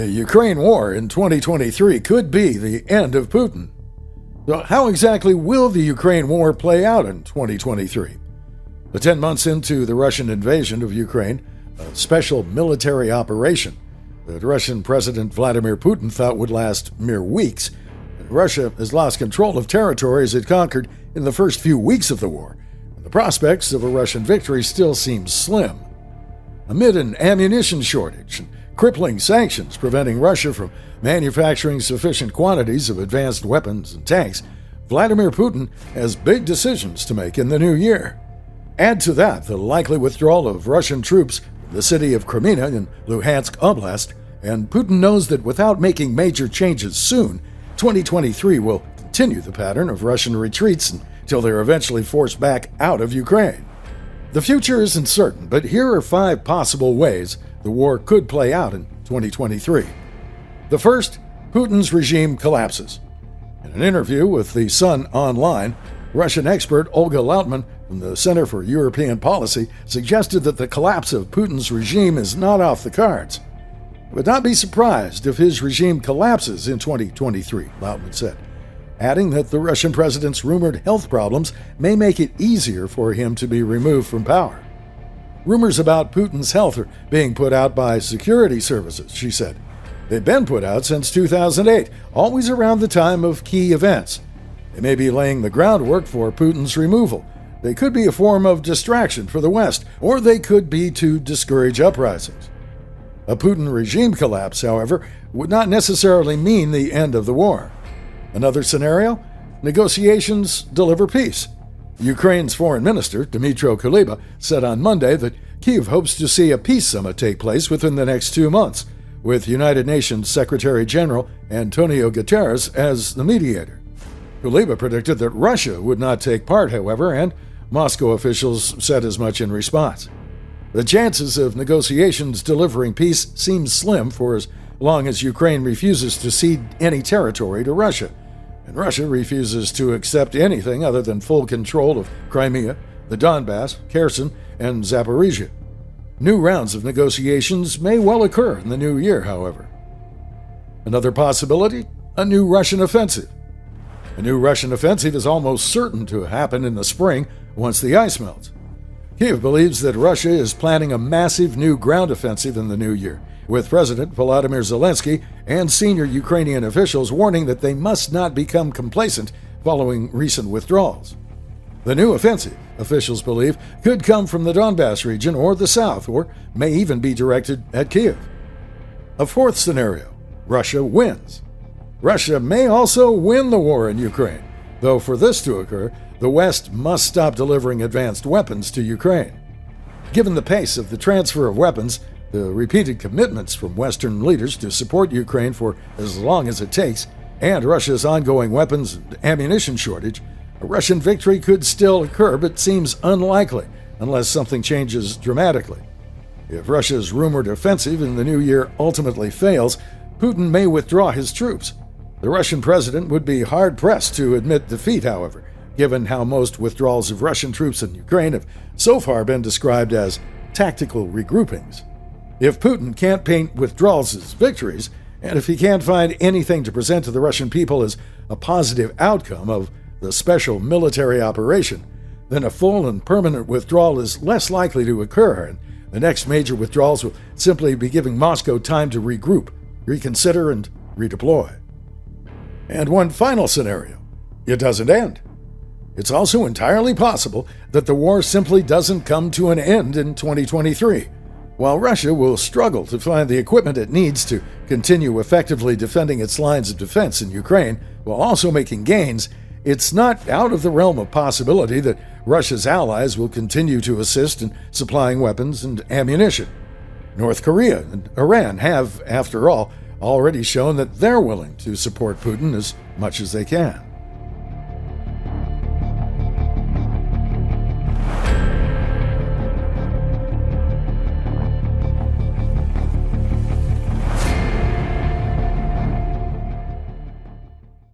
The Ukraine war in 2023 could be the end of Putin. So how exactly will the Ukraine war play out in 2023? 10 months into the Russian invasion of Ukraine, a special military operation that Russian President Vladimir Putin thought would last mere weeks, Russia has lost control of territories it conquered in the first few weeks of the war, and the prospects of a Russian victory still seem slim. Amid an ammunition shortage and crippling sanctions preventing Russia from manufacturing sufficient quantities of advanced weapons and tanks, Vladimir Putin has big decisions to make in the new year. Add to that the likely withdrawal of Russian troops from the city of Kreminna in Luhansk Oblast, and Putin knows that without making major changes soon, 2023 will continue the pattern of Russian retreats until they're eventually forced back out of Ukraine. The future isn't certain, but here are 5 possible ways the war could play out in 2023. The first, Putin's regime collapses. In an interview with The Sun Online, Russian expert Olga Lautman from the Center for European Policy suggested that the collapse of Putin's regime is not off the cards. I would not be surprised if his regime collapses in 2023, Lautman said, adding that the Russian president's rumored health problems may make it easier for him to be removed from power. Rumors about Putin's health are being put out by security services, she said. They've been put out since 2008, always around the time of key events. They may be laying the groundwork for Putin's removal. They could be a form of distraction for the West, or they could be to discourage uprisings. A Putin regime collapse, however, would not necessarily mean the end of the war. Another scenario? Negotiations deliver peace. Ukraine's foreign minister, Dmytro Kuleba, said on Monday that Kyiv hopes to see a peace summit take place within the next 2 months, with United Nations Secretary General Antonio Guterres as the mediator. Kuleba predicted that Russia would not take part, however, and Moscow officials said as much in response. The chances of negotiations delivering peace seem slim for as long as Ukraine refuses to cede any territory to Russia, and Russia refuses to accept anything other than full control of Crimea, the Donbass, Kherson, and Zaporizhia. New rounds of negotiations may well occur in the new year, however. Another possibility? A new Russian offensive. A new Russian offensive is almost certain to happen in the spring once the ice melts. Kyiv believes that Russia is planning a massive new ground offensive in the new year, with President Volodymyr Zelensky and senior Ukrainian officials warning that they must not become complacent following recent withdrawals. The new offensive, officials believe, could come from the Donbass region or the south, or may even be directed at Kyiv. A fourth scenario, Russia wins. Russia may also win the war in Ukraine, though for this to occur, the West must stop delivering advanced weapons to Ukraine. Given the pace of the transfer of weapons, the repeated commitments from Western leaders to support Ukraine for as long as it takes, and Russia's ongoing weapons and ammunition shortage, a Russian victory could still occur but seems unlikely unless something changes dramatically. If Russia's rumored offensive in the new year ultimately fails, Putin may withdraw his troops. The Russian president would be hard-pressed to admit defeat, however, given how most withdrawals of Russian troops in Ukraine have so far been described as tactical regroupings. If Putin can't paint withdrawals as victories, and if he can't find anything to present to the Russian people as a positive outcome of the special military operation, then a full and permanent withdrawal is less likely to occur, and the next major withdrawals will simply be giving Moscow time to regroup, reconsider, and redeploy. And one final scenario. It doesn't end. It's also entirely possible that the war simply doesn't come to an end in 2023. While Russia will struggle to find the equipment it needs to continue effectively defending its lines of defense in Ukraine while also making gains, it's not out of the realm of possibility that Russia's allies will continue to assist in supplying weapons and ammunition. North Korea and Iran have, after all, already shown that they're willing to support Putin as much as they can.